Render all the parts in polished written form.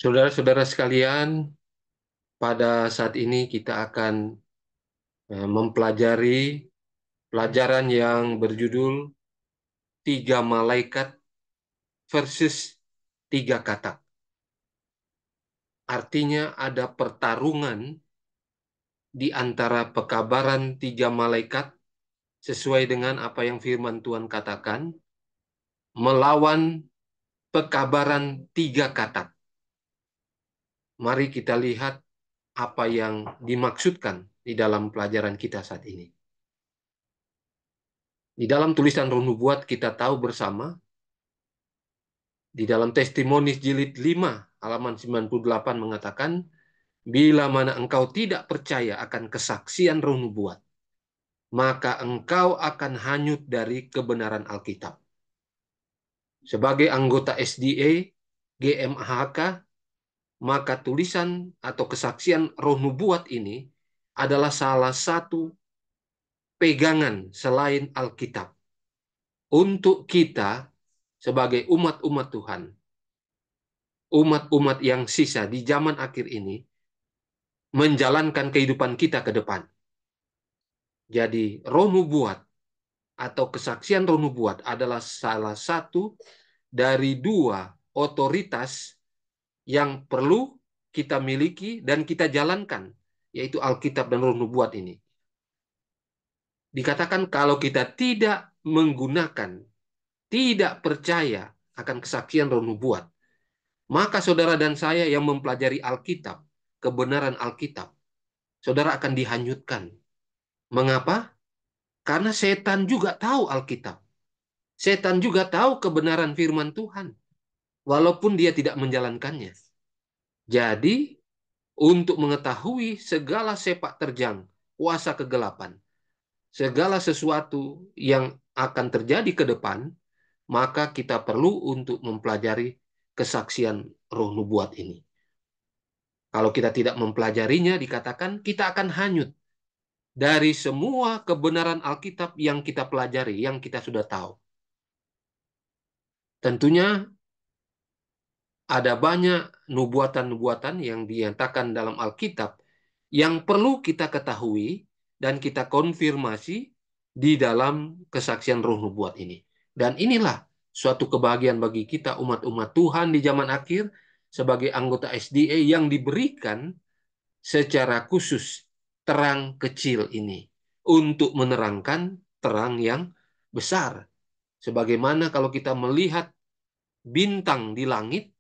Saudara-saudara sekalian, pada saat ini kita akan mempelajari pelajaran yang berjudul Tiga Malaikat versus Tiga Kata. Artinya ada pertarungan di antara pekabaran tiga malaikat sesuai dengan apa yang firman Tuhan katakan, melawan pekabaran tiga kata. Mari kita lihat apa yang dimaksudkan di dalam pelajaran kita saat ini. Di dalam tulisan Roh Nubuat kita tahu bersama, di dalam Testimoni jilid 5 halaman 98 mengatakan, bila mana engkau tidak percaya akan kesaksian Roh Nubuat, maka engkau akan hanyut dari kebenaran Alkitab. Sebagai anggota SDA, GMHK, maka tulisan atau kesaksian Roh Nubuat ini adalah salah satu pegangan selain Alkitab untuk kita sebagai umat-umat Tuhan, umat-umat yang sisa di zaman akhir ini, menjalankan kehidupan kita ke depan. Jadi, Roh Nubuat atau kesaksian Roh Nubuat adalah salah satu dari dua otoritas yang perlu kita miliki dan kita jalankan, yaitu Alkitab dan Roh Nubuat ini. Dikatakan kalau kita tidak menggunakan, tidak percaya akan kesaksian Roh Nubuat, maka saudara dan saya yang mempelajari Alkitab, kebenaran Alkitab, saudara akan dihanyutkan. Mengapa? Karena setan juga tahu Alkitab. Setan juga tahu kebenaran firman Tuhan, walaupun dia tidak menjalankannya. Jadi, untuk mengetahui segala sepak terjang, kuasa kegelapan, segala sesuatu yang akan terjadi ke depan, maka kita perlu untuk mempelajari kesaksian Roh Nubuat ini. Kalau kita tidak mempelajarinya, dikatakan kita akan hanyut dari semua kebenaran Alkitab yang kita pelajari, yang kita sudah tahu. Tentunya ada banyak nubuatan-nubuatan yang dinyatakan dalam Alkitab yang perlu kita ketahui dan kita konfirmasi di dalam kesaksian Roh Nubuat ini. Dan inilah suatu kebahagiaan bagi kita umat-umat Tuhan di zaman akhir sebagai anggota SDA yang diberikan secara khusus terang kecil ini untuk menerangkan terang yang besar. Sebagaimana kalau kita melihat bintang di langit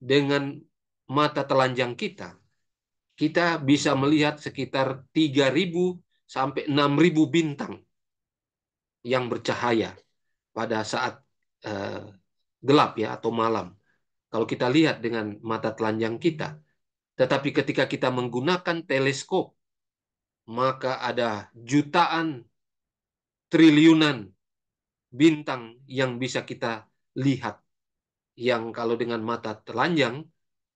dengan mata telanjang kita, kita bisa melihat sekitar 3.000 sampai 6.000 bintang yang bercahaya pada saat eh, gelap ya atau malam. Kalau kita lihat dengan mata telanjang kita, tetapi ketika kita menggunakan teleskop, maka ada jutaan, triliunan bintang yang bisa kita lihat. Yang kalau dengan mata telanjang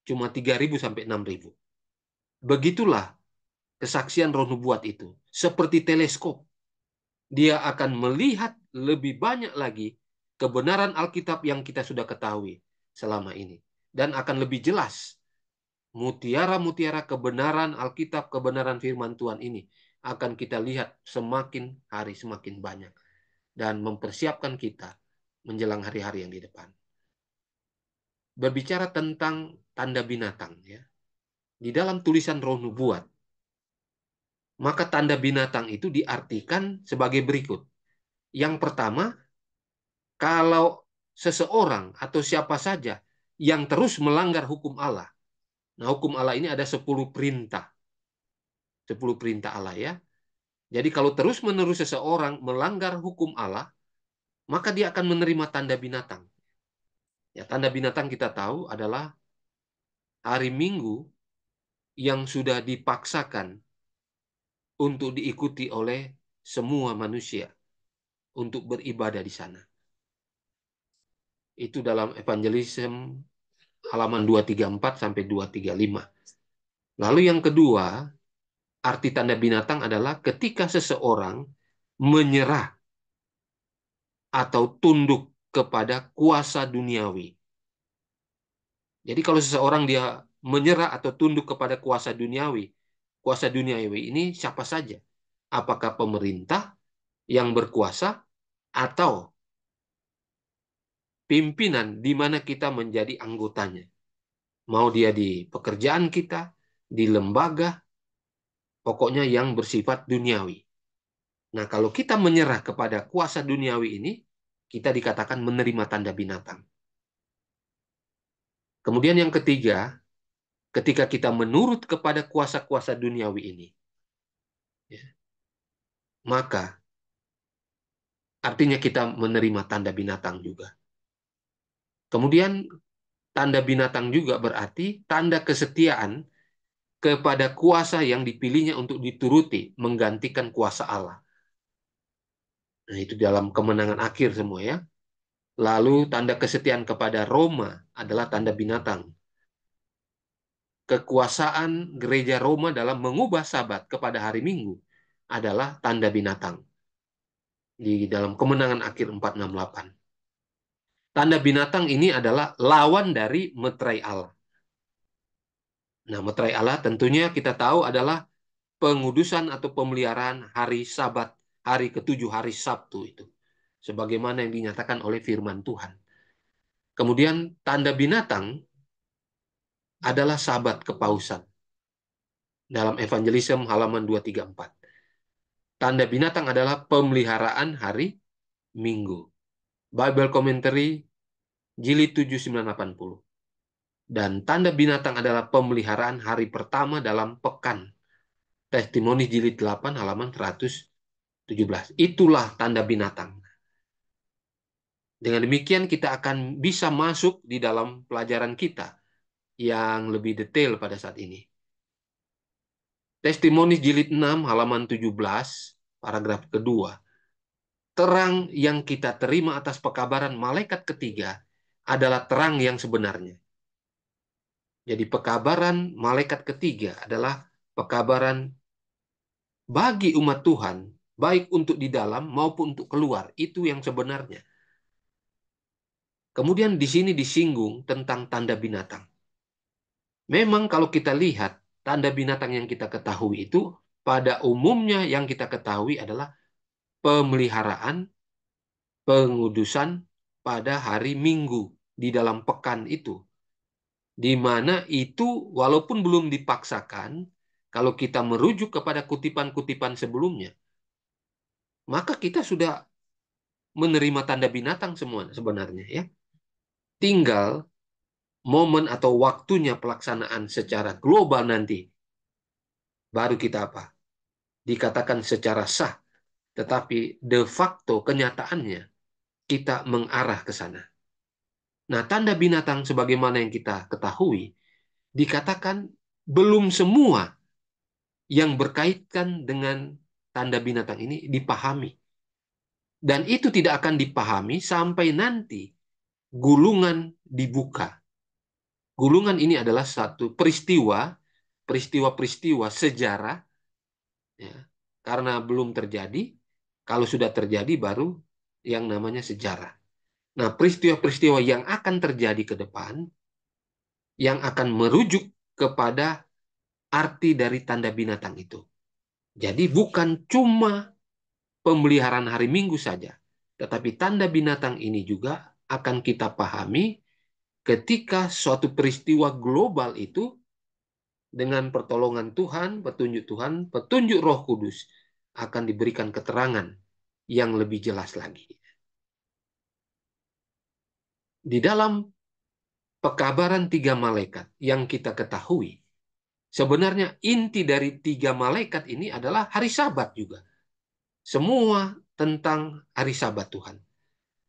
cuma 3.000 sampai 6.000. Begitulah kesaksian Roh Nubuat itu. Seperti teleskop. Dia akan melihat lebih banyak lagi kebenaran Alkitab yang kita sudah ketahui selama ini. Dan akan lebih jelas mutiara-mutiara kebenaran Alkitab, kebenaran firman Tuhan ini akan kita lihat semakin hari semakin banyak. Dan mempersiapkan kita menjelang hari-hari yang di depan. Berbicara tentang tanda binatang, ya, di dalam tulisan Roh Nubuat, maka tanda binatang itu diartikan sebagai berikut. Yang pertama, kalau seseorang atau siapa saja yang terus melanggar hukum Allah. Nah, hukum Allah ini ada 10 perintah. 10 perintah Allah ya. Jadi kalau terus-menerus seseorang melanggar hukum Allah, maka dia akan menerima tanda binatang. Ya, tanda binatang kita tahu adalah hari Minggu yang sudah dipaksakan untuk diikuti oleh semua manusia untuk beribadah di sana. Itu dalam Evangelism halaman 234 sampai 235. Lalu yang kedua, arti tanda binatang adalah ketika seseorang menyerah atau tunduk kepada kuasa duniawi. Jadi kalau seseorang dia menyerah atau tunduk kepada kuasa duniawi ini siapa saja? Apakah pemerintah yang berkuasa atau pimpinan di mana kita menjadi anggotanya? Mau dia di pekerjaan kita, di lembaga, pokoknya yang bersifat duniawi. Nah, kalau kita menyerah kepada kuasa duniawi ini, kita dikatakan menerima tanda binatang. Kemudian yang ketiga, ketika kita menurut kepada kuasa-kuasa duniawi ini, ya, maka artinya kita menerima tanda binatang juga. Kemudian tanda binatang juga berarti tanda kesetiaan kepada kuasa yang dipilihnya untuk dituruti, menggantikan kuasa Allah. Nah, itu dalam kemenangan akhir semua ya. Lalu tanda kesetiaan kepada Roma adalah tanda binatang. Kekuasaan gereja Roma dalam mengubah Sabat kepada hari Minggu adalah tanda binatang di dalam kemenangan akhir 468. Tanda binatang ini adalah lawan dari meterai Allah. Nah, meterai Allah tentunya kita tahu adalah pengudusan atau pemeliharaan hari Sabat, hari ketujuh, hari Sabtu itu. Sebagaimana yang dinyatakan oleh firman Tuhan. Kemudian tanda binatang adalah Sabat kepausan. Dalam Evangelism halaman 234. Tanda binatang adalah pemeliharaan hari Minggu. Bible Commentary jilid 7980. Dan tanda binatang adalah pemeliharaan hari pertama dalam pekan. Testimoni jilid 8 halaman 117. Itulah tanda binatang. Dengan demikian kita akan bisa masuk di dalam pelajaran kita yang lebih detail pada saat ini. Testimoni jilid 6 halaman 17 paragraf kedua. Terang yang kita terima atas pekabaran malaikat ketiga adalah terang yang sebenarnya. Jadi pekabaran malaikat ketiga adalah pekabaran bagi umat Tuhan, baik untuk di dalam maupun untuk keluar. Itu yang sebenarnya. Kemudian di sini disinggung tentang tanda binatang. Memang kalau kita lihat, tanda binatang yang kita ketahui itu, pada umumnya yang kita ketahui adalah pemeliharaan, pengudusan pada hari Minggu di dalam pekan itu. Di mana itu walaupun belum dipaksakan, kalau kita merujuk kepada kutipan-kutipan sebelumnya, maka kita sudah menerima tanda binatang semua sebenarnya ya. Tinggal momen atau waktunya pelaksanaan secara global nanti baru kita apa? Dikatakan secara sah, tetapi de facto kenyataannya kita mengarah ke sana. Nah, tanda binatang sebagaimana yang kita ketahui dikatakan belum semua yang berkaitan dengan tanda binatang ini dipahami. Dan itu tidak akan dipahami sampai nanti gulungan dibuka. Gulungan ini adalah satu peristiwa-peristiwa sejarah, ya, karena belum terjadi. Kalau sudah terjadi baru yang namanya sejarah. Nah, peristiwa-peristiwa yang akan terjadi ke depan, yang akan merujuk kepada arti dari tanda binatang itu. Jadi bukan cuma pemeliharaan hari Minggu saja, tetapi tanda binatang ini juga akan kita pahami ketika suatu peristiwa global itu dengan pertolongan Tuhan, petunjuk Roh Kudus akan diberikan keterangan yang lebih jelas lagi. Di dalam pekabaran tiga malaikat yang kita ketahui, sebenarnya inti dari tiga malaikat ini adalah hari Sabat juga. Semua tentang hari Sabat Tuhan.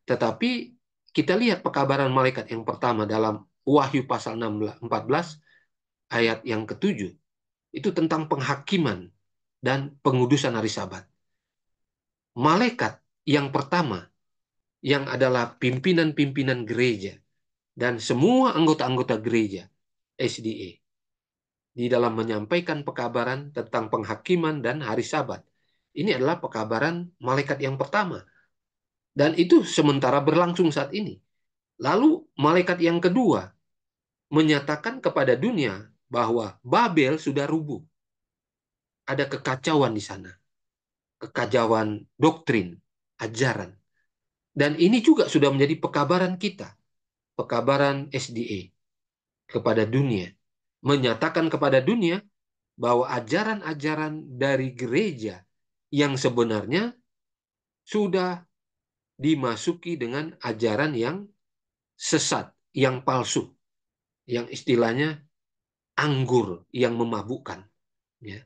Tetapi kita lihat pekabaran malaikat yang pertama dalam Wahyu pasal 14 ayat yang ketujuh. Itu tentang penghakiman dan pengudusan hari Sabat. Malaikat yang pertama yang adalah pimpinan-pimpinan gereja dan semua anggota-anggota gereja SDA di dalam menyampaikan pekabaran tentang penghakiman dan hari Sabat. Ini adalah pekabaran malaikat yang pertama. Dan itu sementara berlangsung saat ini. Lalu malaikat yang kedua menyatakan kepada dunia bahwa Babel sudah rubuh. Ada kekacauan di sana. Kekacauan doktrin, ajaran. Dan ini juga sudah menjadi pekabaran kita. Pekabaran SDA kepada dunia. Menyatakan kepada dunia bahwa ajaran-ajaran dari gereja yang sebenarnya sudah dimasuki dengan ajaran yang sesat, yang palsu, yang istilahnya anggur yang memabukkan. Ya.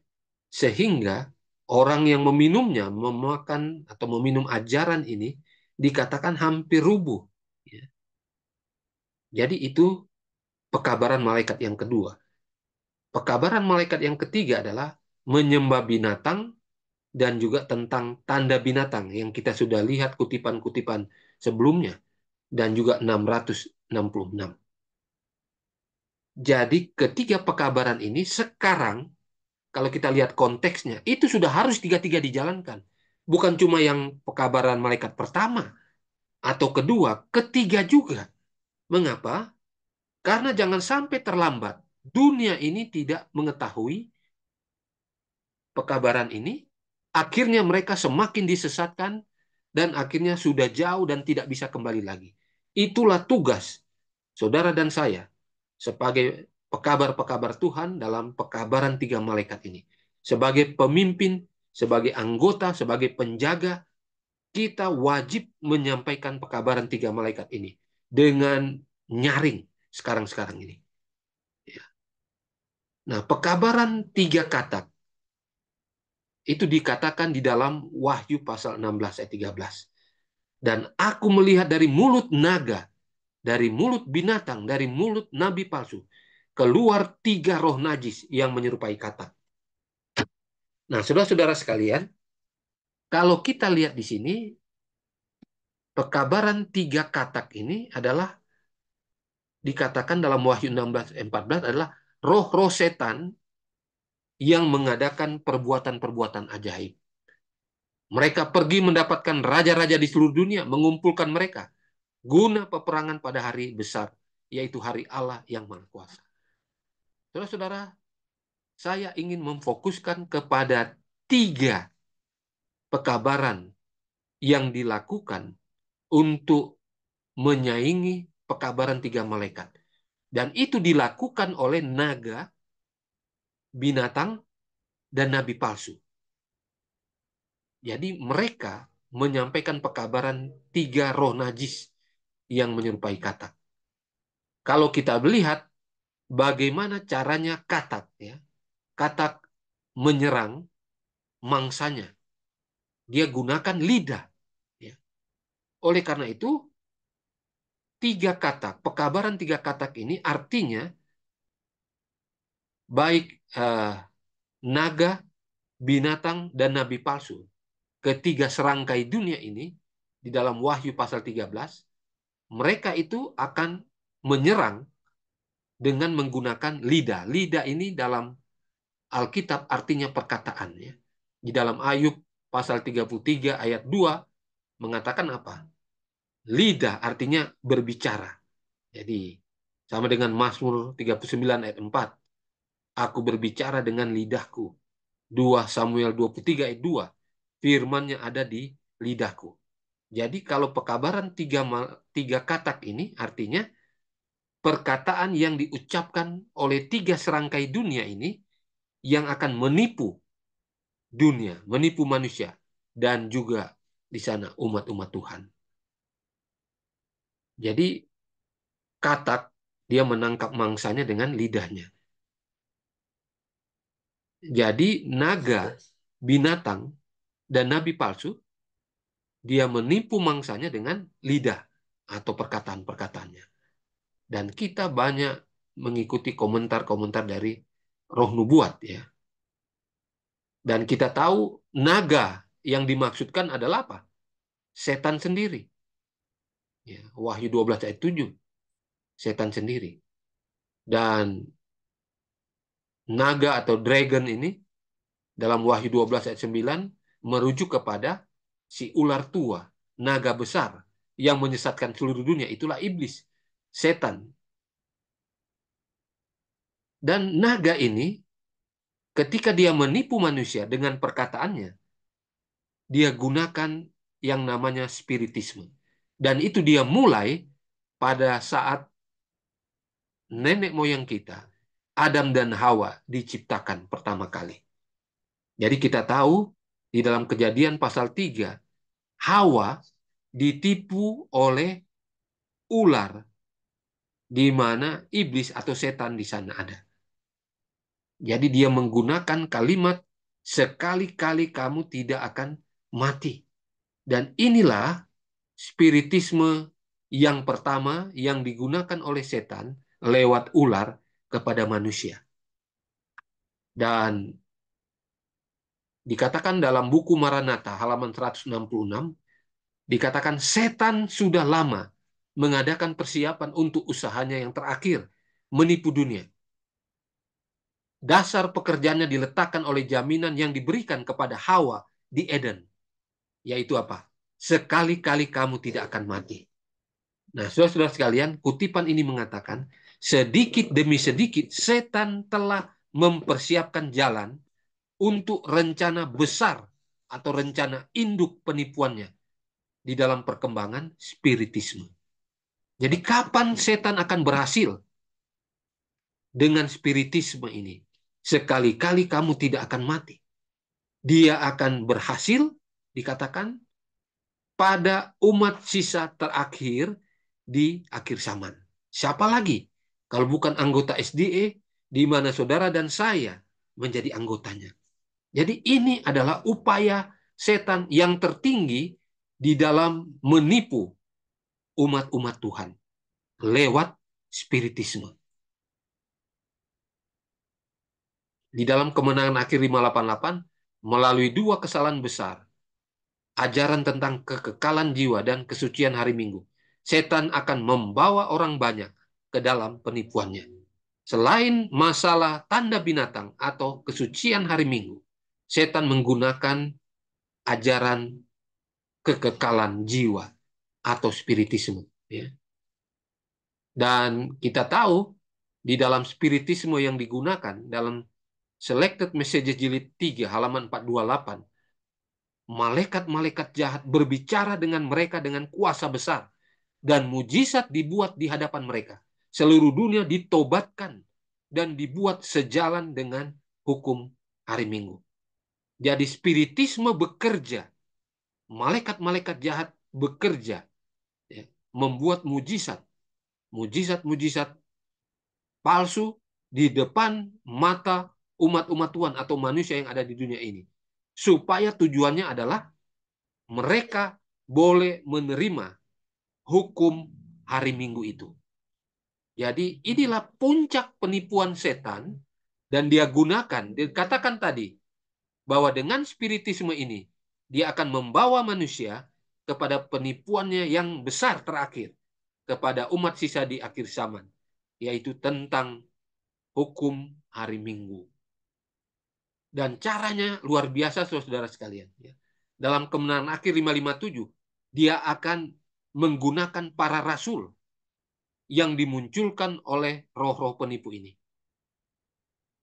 Sehingga orang yang meminumnya, memakan atau meminum ajaran ini, dikatakan hampir rubuh. Ya. Jadi itu pekabaran malaikat yang kedua. Pekabaran malaikat yang ketiga adalah menyembah binatang dan juga tentang tanda binatang yang kita sudah lihat kutipan-kutipan sebelumnya dan juga 666. Jadi ketiga pekabaran ini sekarang kalau kita lihat konteksnya itu sudah harus tiga-tiga dijalankan. Bukan cuma yang pekabaran malaikat pertama atau kedua, ketiga juga. Mengapa? Karena jangan sampai terlambat. Dunia ini tidak mengetahui pekabaran ini, akhirnya mereka semakin disesatkan dan akhirnya sudah jauh dan tidak bisa kembali lagi. Itulah tugas saudara dan saya sebagai pekabar-pekabar Tuhan dalam pekabaran tiga malaikat ini. Sebagai pemimpin, sebagai anggota, sebagai penjaga, kita wajib menyampaikan pekabaran tiga malaikat ini dengan nyaring sekarang-sekarang ini. Ya. Nah, pekabaran tiga katak itu dikatakan di dalam Wahyu pasal 16 ayat 13. Dan aku melihat dari mulut naga, dari mulut binatang, dari mulut nabi palsu, keluar tiga roh najis yang menyerupai katak. Nah, saudara-saudara sekalian, kalau kita lihat di sini, pekabaran tiga katak ini adalah dikatakan dalam Wahyu 16 ayat 14 adalah roh-roh setan yang mengadakan perbuatan-perbuatan ajaib. Mereka pergi mendapatkan raja-raja di seluruh dunia, mengumpulkan mereka guna peperangan pada hari besar, yaitu hari Allah yang Maha Kuasa. Saudara-saudara, saya ingin memfokuskan kepada tiga pekabaran yang dilakukan untuk menyaingi pekabaran tiga malaikat. Dan itu dilakukan oleh naga, binatang, dan nabi palsu. Jadi mereka menyampaikan pekabaran tiga roh najis yang menyerupai katak. Kalau kita melihat bagaimana caranya katak, ya, katak menyerang mangsanya, dia gunakan lidah. Ya. Oleh karena itu, tiga katak, pekabaran tiga katak ini artinya baik naga, binatang, dan nabi palsu. Ketiga serangkai dunia ini, di dalam Wahyu pasal 13, mereka itu akan menyerang dengan menggunakan lidah. Lidah ini dalam Alkitab artinya perkataan. Ya. Di dalam Ayub pasal 33 ayat 2 mengatakan apa? Lidah artinya berbicara. Jadi sama dengan Mazmur 39 ayat 4. Aku berbicara dengan lidahku. 2 Samuel 23 ayat 2. Firman-Nya ada di lidahku. Jadi kalau pekabaran tiga katak ini artinya perkataan yang diucapkan oleh tiga serangkai dunia ini yang akan menipu dunia, menipu manusia, dan juga di sana umat-umat Tuhan. Jadi katak dia menangkap mangsanya dengan lidahnya. Jadi naga, binatang, dan nabi palsu dia menipu mangsanya dengan lidah atau perkataan-perkataannya. Dan kita banyak mengikuti komentar-komentar dari roh nubuat ya. Dan kita tahu naga yang dimaksudkan adalah apa? Setan sendiri. Ya, Wahyu 12 ayat 7. Setan sendiri. Dan naga atau dragon ini dalam Wahyu 12 ayat 9 merujuk kepada si ular tua, naga besar yang menyesatkan seluruh dunia. Itulah iblis, setan. Dan naga ini ketika dia menipu manusia dengan perkataannya, dia gunakan yang namanya spiritisme. Dan itu dia mulai pada saat nenek moyang kita, Adam dan Hawa, diciptakan pertama kali. Jadi kita tahu di dalam Kejadian pasal 3, Hawa ditipu oleh ular, di mana iblis atau setan di sana ada. Jadi dia menggunakan kalimat, sekali-kali kamu tidak akan mati. Dan inilah spiritisme yang pertama yang digunakan oleh setan lewat ular kepada manusia. Dan dikatakan dalam buku Maranatha halaman 166, dikatakan setan sudah lama mengadakan persiapan untuk usahanya yang terakhir, menipu dunia. Dasar pekerjaannya diletakkan oleh jaminan yang diberikan kepada Hawa di Eden, yaitu apa? Sekali-kali kamu tidak akan mati. Nah, saudara-saudara sekalian, kutipan ini mengatakan, sedikit demi sedikit setan telah mempersiapkan jalan untuk rencana besar atau rencana induk penipuannya di dalam perkembangan spiritisme. Jadi kapan setan akan berhasil dengan spiritisme ini? Sekali-kali kamu tidak akan mati. Dia akan berhasil, dikatakan, pada umat sisa terakhir di akhir zaman. Siapa lagi? Kalau bukan anggota SDA, di mana saudara dan saya menjadi anggotanya. Jadi ini adalah upaya setan yang tertinggi di dalam menipu umat-umat Tuhan lewat spiritisme. Di dalam Kemenangan Akhir 588, melalui dua kesalahan besar, ajaran tentang kekekalan jiwa dan kesucian hari Minggu, setan akan membawa orang banyak ke dalam penipuannya. Selain masalah tanda binatang atau kesucian hari Minggu, setan menggunakan ajaran kekekalan jiwa atau spiritisme. Ya. Dan kita tahu di dalam spiritisme yang digunakan dalam Selected Messages Jilid 3 halaman 428, malaikat-malaikat jahat berbicara dengan mereka dengan kuasa besar dan mujizat dibuat di hadapan mereka. Seluruh dunia ditobatkan dan dibuat sejalan dengan hukum hari Minggu. Jadi spiritisme bekerja, malaikat-malaikat jahat bekerja, ya, membuat mujizat-mujizat palsu di depan mata umat-umat Tuhan atau manusia yang ada di dunia ini. Supaya tujuannya adalah mereka boleh menerima hukum hari Minggu itu. Jadi inilah puncak penipuan setan, dan dia gunakan, dikatakan tadi, bahwa dengan spiritisme ini, dia akan membawa manusia kepada penipuannya yang besar terakhir, kepada umat sisa di akhir zaman, yaitu tentang hukum hari Minggu. Dan caranya luar biasa, saudara sekalian. Dalam Kemenangan Akhir 557, dia akan menggunakan para rasul yang dimunculkan oleh roh-roh penipu ini.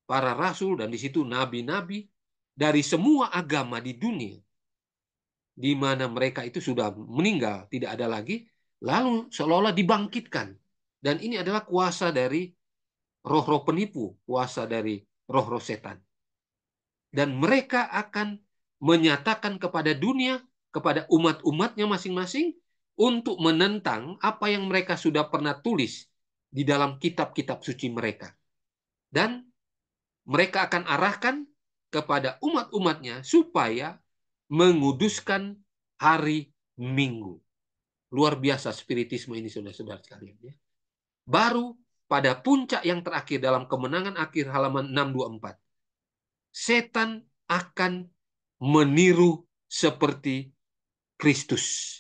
Para rasul, dan di situ nabi-nabi dari semua agama di dunia, di mana mereka itu sudah meninggal, tidak ada lagi, lalu seolah-olah dibangkitkan. Dan ini adalah kuasa dari roh-roh penipu, kuasa dari roh-roh setan. Dan mereka akan menyatakan kepada dunia, kepada umat-umatnya masing-masing, untuk menentang apa yang mereka sudah pernah tulis di dalam kitab-kitab suci mereka. Dan mereka akan arahkan kepada umat-umatnya supaya menguduskan hari Minggu. Luar biasa spiritisme ini, saudara-saudara sekalian. Baru pada puncak yang terakhir dalam Kemenangan Akhir halaman 624, setan akan meniru seperti Kristus.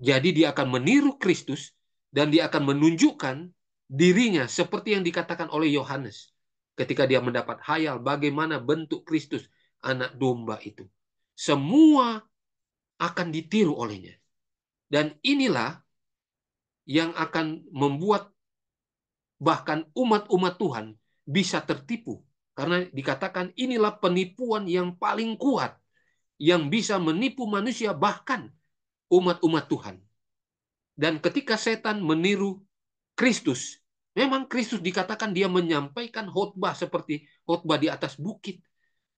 Jadi dia akan meniru Kristus dan dia akan menunjukkan dirinya seperti yang dikatakan oleh Yohanes ketika dia mendapat hayal bagaimana bentuk Kristus, anak domba itu. Semua akan ditiru olehnya. Dan inilah yang akan membuat bahkan umat-umat Tuhan bisa tertipu. Karena dikatakan inilah penipuan yang paling kuat yang bisa menipu manusia, bahkan umat-umat Tuhan. Dan ketika setan meniru Kristus, memang Kristus dikatakan dia menyampaikan khotbah seperti khotbah di atas bukit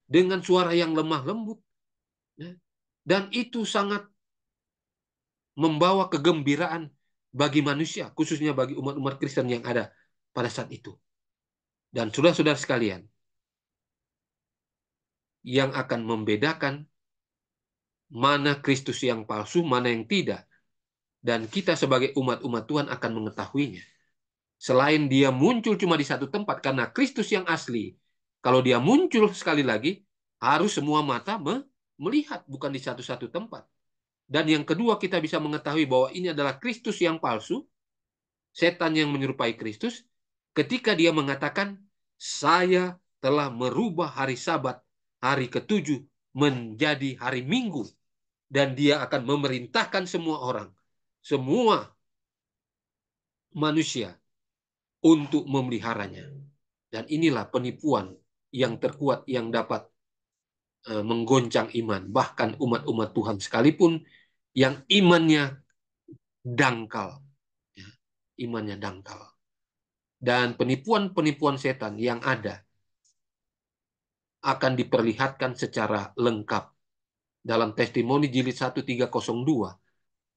dengan suara yang lemah lembut. Dan itu sangat membawa kegembiraan bagi manusia, khususnya bagi umat-umat Kristen yang ada pada saat itu. Dan saudara-saudara sekalian, yang akan membedakan mana Kristus yang palsu, mana yang tidak, dan kita sebagai umat-umat Tuhan akan mengetahuinya. Selain dia muncul cuma di satu tempat, karena Kristus yang asli, kalau dia muncul sekali lagi, harus semua mata melihat, bukan di satu-satu tempat. Dan yang kedua, kita bisa mengetahui bahwa ini adalah Kristus yang palsu, setan yang menyerupai Kristus, ketika dia mengatakan, saya telah merubah hari Sabat, hari ketujuh, menjadi hari Minggu. Dan dia akan memerintahkan semua orang, semua manusia, untuk memeliharanya. Dan inilah penipuan yang terkuat yang dapat menggoncang iman. Bahkan umat-umat Tuhan sekalipun yang imannya dangkal. Ya, imannya dangkal. Dan penipuan-penipuan setan yang ada akan diperlihatkan secara lengkap dalam testimoni jilid 1302.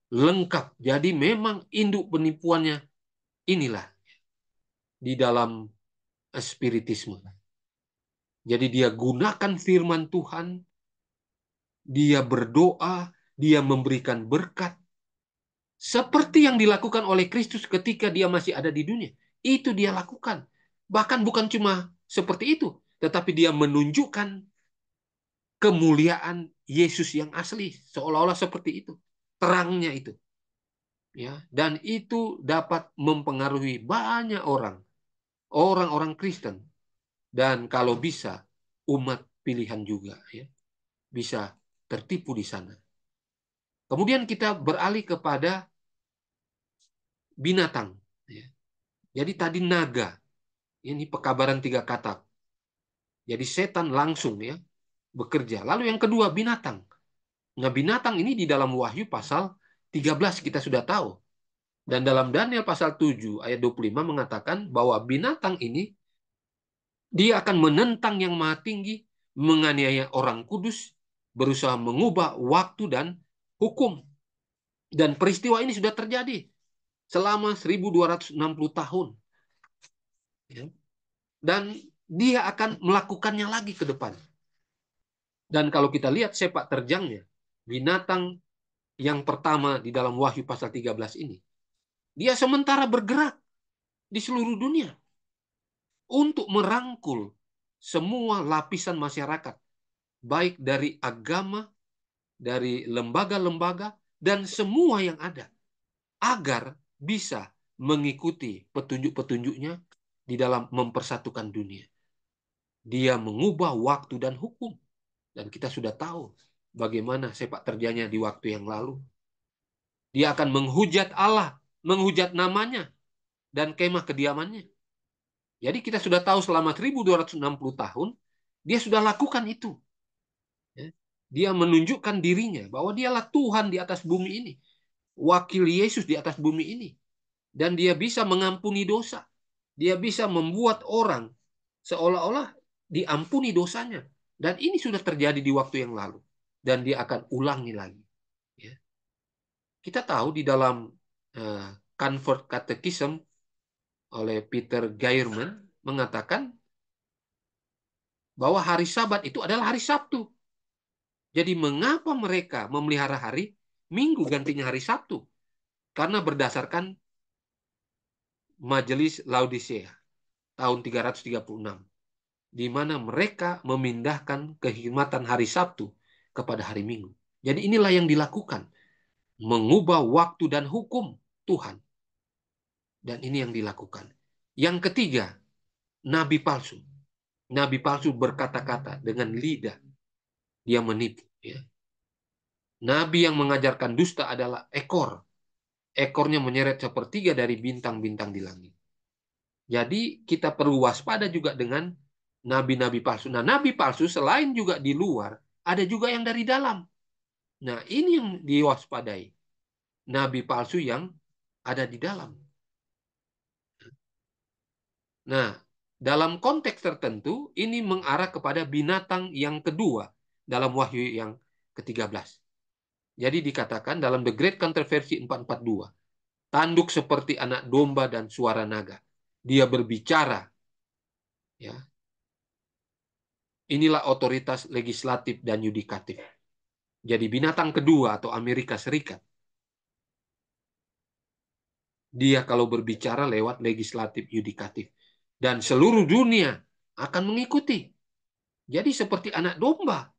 Lengkap. Jadi memang induk penipuannya inilah di dalam spiritisme. Jadi dia gunakan firman Tuhan, dia berdoa, dia memberikan berkat, seperti yang dilakukan oleh Kristus ketika dia masih ada di dunia. Itu dia lakukan. Bahkan bukan cuma seperti itu, tetapi dia menunjukkan kemuliaan Yesus yang asli, seolah-olah seperti itu. Terangnya itu. Ya, dan itu dapat mempengaruhi banyak orang, orang-orang Kristen, dan kalau bisa umat pilihan juga, ya, bisa tertipu di sana. Kemudian kita beralih kepada binatang. Ya. Jadi tadi naga, ini pekabaran 3 katak. Jadi setan langsung ya bekerja. Lalu yang kedua binatang. Nah binatang ini di dalam Wahyu pasal 13 kita sudah tahu. Dan dalam Daniel pasal 7 ayat 25 mengatakan bahwa binatang ini dia akan menentang yang maha tinggi, menganiaya orang kudus, berusaha mengubah waktu dan hukum. Dan peristiwa ini sudah terjadi selama 1260 tahun. Ya. Dan dia akan melakukannya lagi ke depan. Dan kalau kita lihat sepak terjangnya, binatang yang pertama di dalam Wahyu pasal 13 ini, dia sementara bergerak di seluruh dunia untuk merangkul semua lapisan masyarakat, baik dari agama, dari lembaga-lembaga, dan semua yang ada, agar bisa mengikuti petunjuk-petunjuknya di dalam mempersatukan dunia. Dia mengubah waktu dan hukum. Dan kita sudah tahu bagaimana sepak terjangnya di waktu yang lalu. Dia akan menghujat Allah, menghujat namanya, dan kemah kediamannya. Jadi kita sudah tahu selama 1260 tahun, dia sudah lakukan itu. Dia menunjukkan dirinya bahwa dialah Tuhan di atas bumi ini. Wakil Yesus di atas bumi ini. Dan dia bisa mengampuni dosa. Dia bisa membuat orang seolah-olah diampuni dosanya. Dan ini sudah terjadi di waktu yang lalu. Dan dia akan ulangi lagi. Ya. Kita tahu di dalam Convert Catechism oleh Peter Geierman mengatakan bahwa hari Sabat itu adalah hari Sabtu. Jadi mengapa mereka memelihara hari Minggu gantinya hari Sabtu? Karena berdasarkan Majelis Laodicea tahun 336, di mana mereka memindahkan kehormatan hari Sabtu kepada hari Minggu. Jadi inilah yang dilakukan, mengubah waktu dan hukum Tuhan. Dan ini yang dilakukan. Yang ketiga, nabi palsu. Nabi palsu berkata-kata dengan lidah. Dia menipu. Ya. Nabi yang mengajarkan dusta adalah ekor. Ekornya menyeret sepertiga dari bintang-bintang di langit. Jadi kita perlu waspada juga dengan nabi-nabi palsu. Nah, nabi palsu selain juga di luar, ada juga yang dari dalam. Nah, ini yang diwaspadai. Nabi palsu yang ada di dalam. Nah, dalam konteks tertentu, ini mengarah kepada binatang yang kedua dalam Wahyu yang ke-13. Jadi dikatakan dalam The Great Controversy 442, tanduk seperti anak domba dan suara naga. Dia berbicara, ya. Inilah otoritas legislatif dan yudikatif. Jadi binatang kedua atau Amerika Serikat, dia kalau berbicara lewat legislatif yudikatif. Dan seluruh dunia akan mengikuti. Jadi seperti anak domba,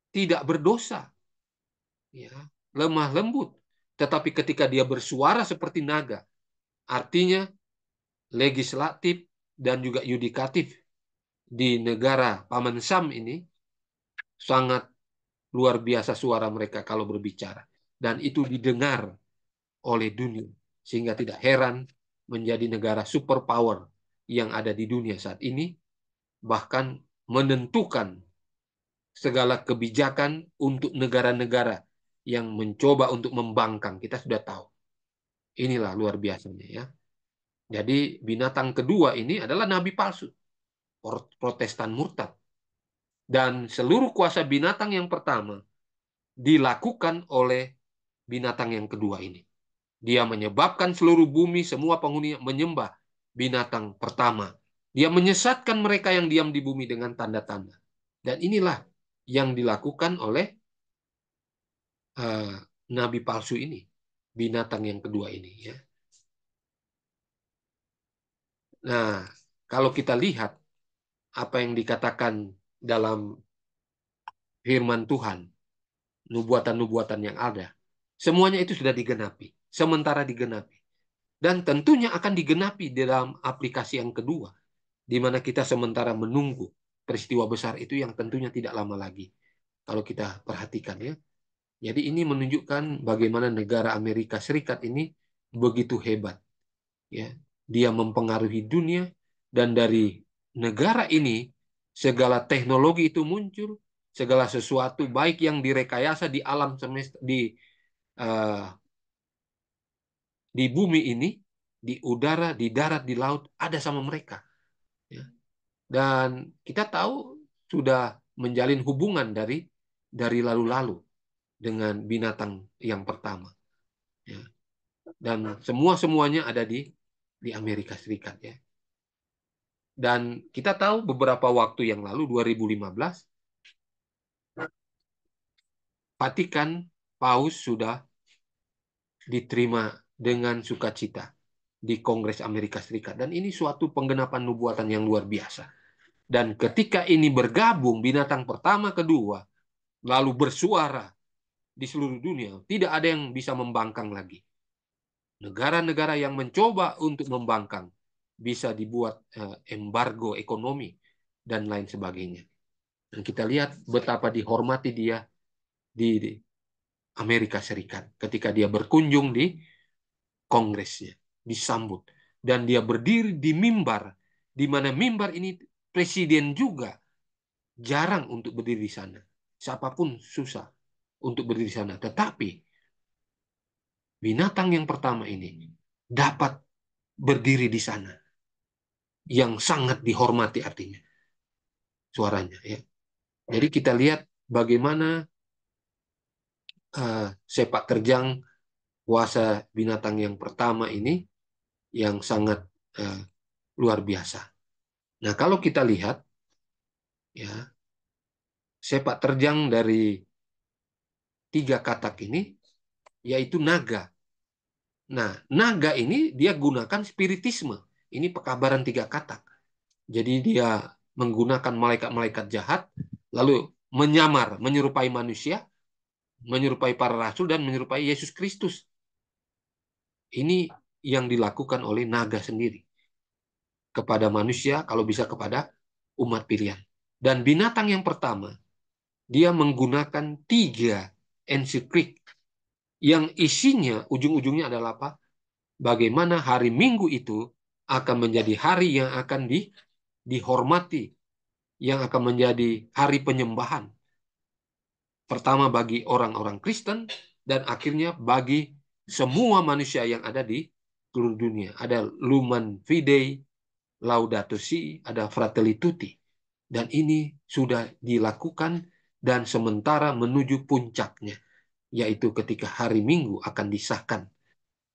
tidak berdosa, ya, lemah lembut. Tetapi ketika dia bersuara seperti naga, artinya legislatif dan juga yudikatif di negara Paman Sam ini sangat luar biasa suara mereka kalau berbicara. Dan itu didengar oleh dunia. Sehingga tidak heran menjadi negara superpower yang ada di dunia saat ini, bahkan menentukan segala kebijakan untuk negara-negara yang mencoba untuk membangkang. Kita sudah tahu. Inilah luar biasanya ya. Jadi binatang kedua ini adalah nabi palsu, Protestan murtad. Dan seluruh kuasa binatang yang pertama dilakukan oleh binatang yang kedua ini. Dia menyebabkan seluruh bumi, semua penghuni menyembah binatang pertama. Dia menyesatkan mereka yang diam di bumi dengan tanda-tanda. Dan inilah yang dilakukan oleh uh, nabi palsu ini, binatang yang kedua ini. Ya. Nah, kalau kita lihat apa yang dikatakan dalam firman Tuhan, nubuatan-nubuatan yang ada, semuanya itu sudah digenapi, sementara digenapi. Dan tentunya akan digenapi dalam aplikasi yang kedua, di mana kita sementara menunggu peristiwa besar itu yang tentunya tidak lama lagi. Kalau kita perhatikan ya. Jadi ini menunjukkan bagaimana negara Amerika Serikat ini begitu hebat. Ya. Dia mempengaruhi dunia dan dari negara ini segala teknologi itu muncul, segala sesuatu baik yang direkayasa di alam semesta uh, di bumi ini, di udara, di darat, di laut ada sama mereka. Ya. Dan kita tahu sudah menjalin hubungan dari lalu-lalu dengan binatang yang pertama. Ya. Dan semuanya ada di Amerika Serikat ya. Dan kita tahu beberapa waktu yang lalu 2015 Vatikan Paus sudah diterima dengan sukacita di Kongres Amerika Serikat dan ini suatu penggenapan nubuatan yang luar biasa. Dan ketika ini bergabung binatang pertama kedua lalu bersuara di seluruh dunia, tidak ada yang bisa membangkang lagi. Negara-negara yang mencoba untuk membangkang bisa dibuat embargo ekonomi dan lain sebagainya. Dan kita lihat betapa dihormati dia di Amerika Serikat ketika dia berkunjung di kongresnya, disambut. Dan dia berdiri di mimbar, di mana mimbar ini presiden juga jarang untuk berdiri di sana. Siapapun susah untuk berdiri di sana. Tetapi binatang yang pertama ini dapat berdiri di sana. Yang sangat dihormati artinya suaranya. Ya. Jadi kita lihat bagaimana sepak terjang kuasa binatang yang pertama ini yang sangat uh, luar biasa. Nah, kalau kita lihat ya sepak terjang dari tiga katak ini yaitu naga. Nah, naga ini dia gunakan spiritisme. Ini pekabaran tiga katak. Jadi dia menggunakan malaikat-malaikat jahat lalu menyamar, menyerupai manusia, menyerupai para rasul dan menyerupai Yesus Kristus. Ini yang dilakukan oleh naga sendiri kepada manusia, kalau bisa kepada umat pilihan. Dan binatang yang pertama, dia menggunakan tiga ensiklik yang isinya ujung-ujungnya adalah apa? Bagaimana hari Minggu itu akan menjadi hari yang akan dihormati, yang akan menjadi hari penyembahan. Pertama bagi orang-orang Kristen, dan akhirnya bagi semua manusia yang ada di seluruh dunia. Ada Lumen Fidei, Laudato Si, ada Fratelli Tutti. Dan ini sudah dilakukan dan sementara menuju puncaknya, yaitu ketika hari Minggu akan disahkan.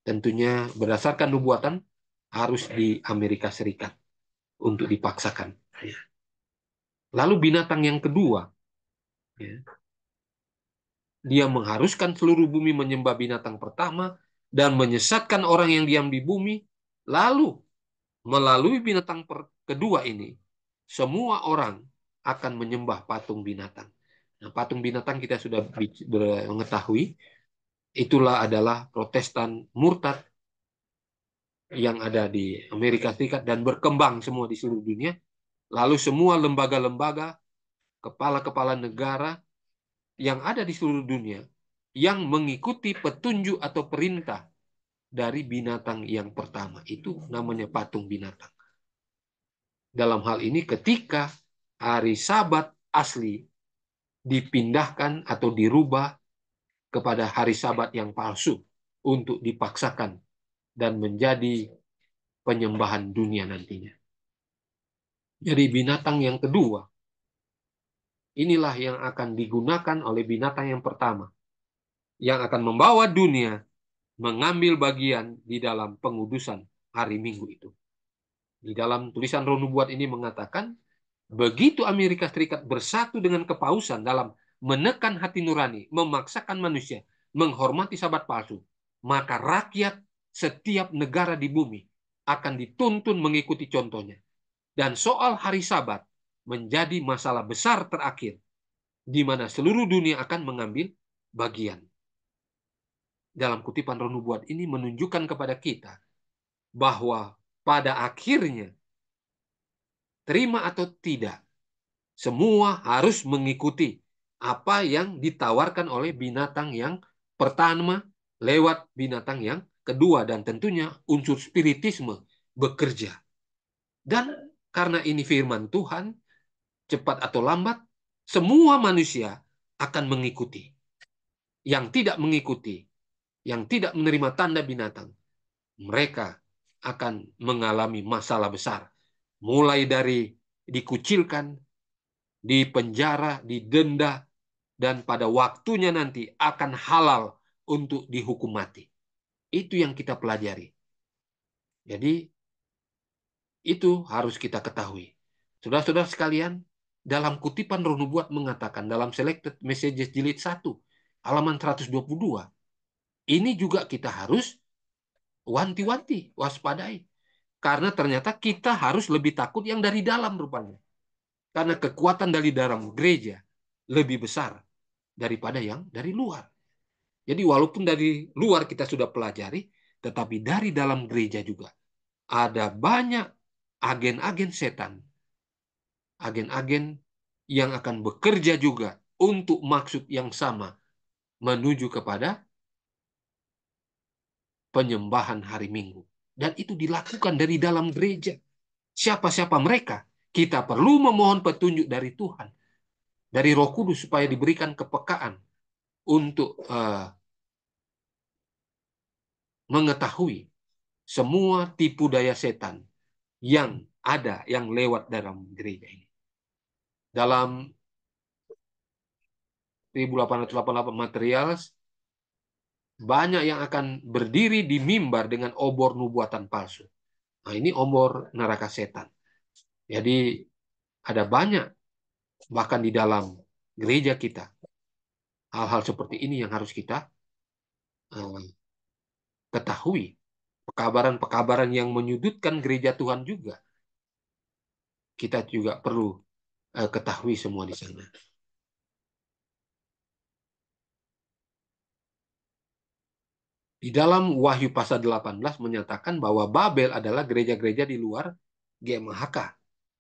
Tentunya berdasarkan nubuatan harus di Amerika Serikat untuk dipaksakan. Lalu binatang yang kedua, ya, dia mengharuskan seluruh bumi menyembah binatang pertama dan menyesatkan orang yang diam di bumi. Lalu melalui binatang kedua ini, semua orang akan menyembah patung binatang. Nah, patung binatang kita sudah mengetahui, itulah adalah Protestan murtad yang ada di Amerika Serikat dan berkembang semua di seluruh dunia. Lalu semua lembaga-lembaga, kepala-kepala negara yang ada di seluruh dunia yang mengikuti petunjuk atau perintah dari binatang yang pertama. Itu namanya patung binatang. Dalam hal ini ketika hari Sabat asli dipindahkan atau dirubah kepada hari Sabat yang palsu untuk dipaksakan dan menjadi penyembahan dunia nantinya. Jadi binatang yang kedua, inilah yang akan digunakan oleh binatang yang pertama, yang akan membawa dunia mengambil bagian di dalam pengudusan hari Minggu itu. Di dalam tulisan Roh Nubuat ini mengatakan, begitu Amerika Serikat bersatu dengan kepausan dalam menekan hati nurani, memaksakan manusia menghormati Sabat palsu, maka rakyat setiap negara di bumi akan dituntun mengikuti contohnya. Dan soal hari Sabat menjadi masalah besar terakhir, di mana seluruh dunia akan mengambil bagian. Dalam kutipan Roh Nubuat ini menunjukkan kepada kita bahwa pada akhirnya, terima atau tidak, semua harus mengikuti apa yang ditawarkan oleh binatang yang pertama lewat binatang yang kedua. Dan tentunya unsur spiritisme bekerja. Dan karena ini firman Tuhan, cepat atau lambat, semua manusia akan mengikuti. Yang tidak mengikuti, yang tidak menerima tanda binatang, mereka akan mengalami masalah besar. Mulai dari dikucilkan, dipenjara, didenda, dan pada waktunya nanti akan halal untuk dihukum mati. Itu yang kita pelajari. Jadi, itu harus kita ketahui. Saudara-saudara sekalian, dalam kutipan Roh Nubuat mengatakan dalam Selected Messages jilid 1, halaman 122, ini juga kita harus wanti-wanti, waspadai. Karena ternyata kita harus lebih takut yang dari dalam rupanya. Karena kekuatan dari dalam gereja lebih besar daripada yang dari luar. Jadi walaupun dari luar kita sudah pelajari, tetapi dari dalam gereja juga ada banyak agen-agen setan, agen-agen yang akan bekerja juga untuk maksud yang sama, menuju kepada penyembahan hari Minggu. Dan itu dilakukan dari dalam gereja. Siapa-siapa mereka? Kita perlu memohon petunjuk dari Tuhan, dari Roh Kudus, supaya diberikan kepekaan untuk mengetahui semua tipu daya setan yang ada, yang lewat dalam gereja ini. Dalam 1888 material, banyak yang akan berdiri di mimbar dengan obor nubuatan palsu. Nah, ini obor neraka setan. Jadi ada banyak, bahkan di dalam gereja kita, hal-hal seperti ini yang harus kita ketahui. Pekabaran-pekabaran yang menyudutkan gereja Tuhan juga, kita juga perlu ketahui semua di sana. Di dalam Wahyu pasal 18 menyatakan bahwa Babel adalah gereja-gereja di luar GMHK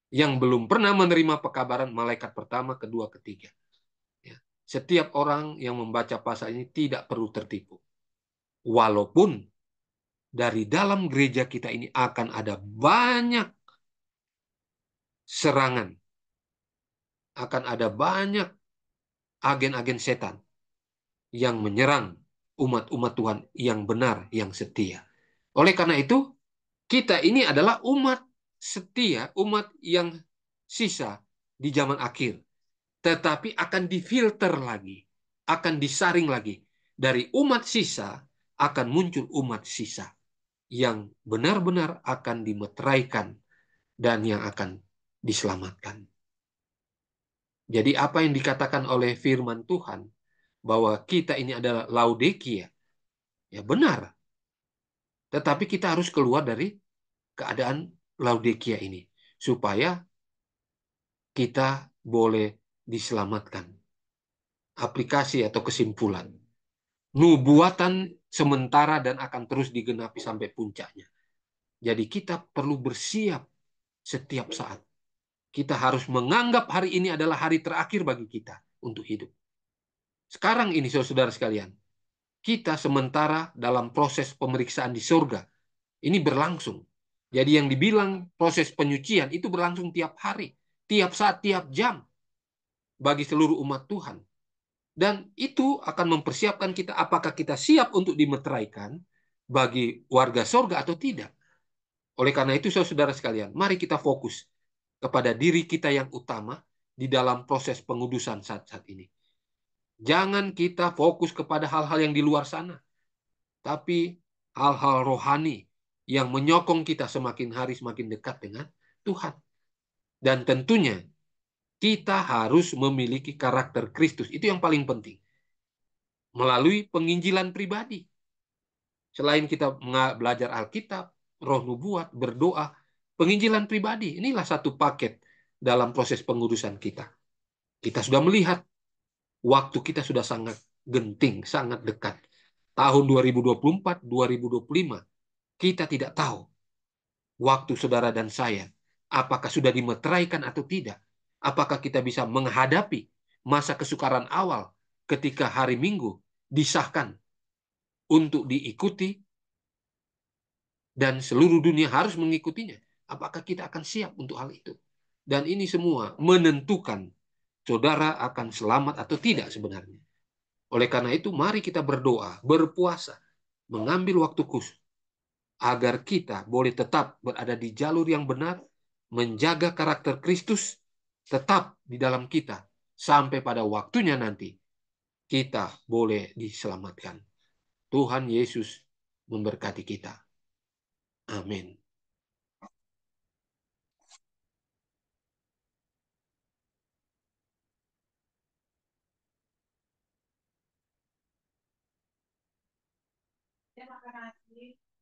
yang belum pernah menerima pekabaran malaikat pertama, kedua, ketiga. Ya. Setiap orang yang membaca pasal ini tidak perlu tertipu. Walaupun dari dalam gereja kita ini akan ada banyak serangan, akan ada banyak agen-agen setan yang menyerang umat-umat Tuhan yang benar, yang setia. Oleh karena itu, kita ini adalah umat setia, umat yang sisa di zaman akhir. Tetapi akan difilter lagi, akan disaring lagi. Dari umat sisa akan muncul umat sisa yang benar-benar akan dimeteraikan dan yang akan diselamatkan. Jadi apa yang dikatakan oleh firman Tuhan bahwa kita ini adalah Laodikia, ya benar. Tetapi kita harus keluar dari keadaan Laodikia ini supaya kita boleh diselamatkan. Aplikasi atau kesimpulan. Nubuatan sementara dan akan terus digenapi sampai puncaknya. Jadi kita perlu bersiap setiap saat. Kita harus menganggap hari ini adalah hari terakhir bagi kita untuk hidup. Sekarang ini saudara sekalian, kita sementara dalam proses pemeriksaan di surga. Ini berlangsung. Jadi yang dibilang proses penyucian itu berlangsung tiap hari, tiap saat, tiap jam bagi seluruh umat Tuhan. Dan itu akan mempersiapkan kita apakah kita siap untuk dimeteraikan bagi warga surga atau tidak. Oleh karena itu, saudara sekalian, mari kita fokus kepada diri kita yang utama di dalam proses pengudusan saat-saat ini. Jangan kita fokus kepada hal-hal yang di luar sana, tapi hal-hal rohani yang menyokong kita semakin hari semakin dekat dengan Tuhan. Dan tentunya kita harus memiliki karakter Kristus. Itu yang paling penting. Melalui penginjilan pribadi. Selain kita belajar Alkitab, roh nubuat, berdoa, penginjilan pribadi. Inilah satu paket dalam proses pengudusan kita. Kita sudah melihat waktu kita sudah sangat genting, sangat dekat. Tahun 2024, 2025, kita tidak tahu waktu saudara dan saya, apakah sudah dimeteraikan atau tidak. Apakah kita bisa menghadapi masa kesukaran awal ketika hari Minggu disahkan untuk diikuti dan seluruh dunia harus mengikutinya. Apakah kita akan siap untuk hal itu? Dan ini semua menentukan saudara akan selamat atau tidak sebenarnya. Oleh karena itu, mari kita berdoa, berpuasa, mengambil waktu khusus agar kita boleh tetap berada di jalur yang benar, menjaga karakter Kristus tetap di dalam kita sampai pada waktunya nanti kita boleh diselamatkan. Tuhan Yesus memberkati kita. Amin. Terima kasih.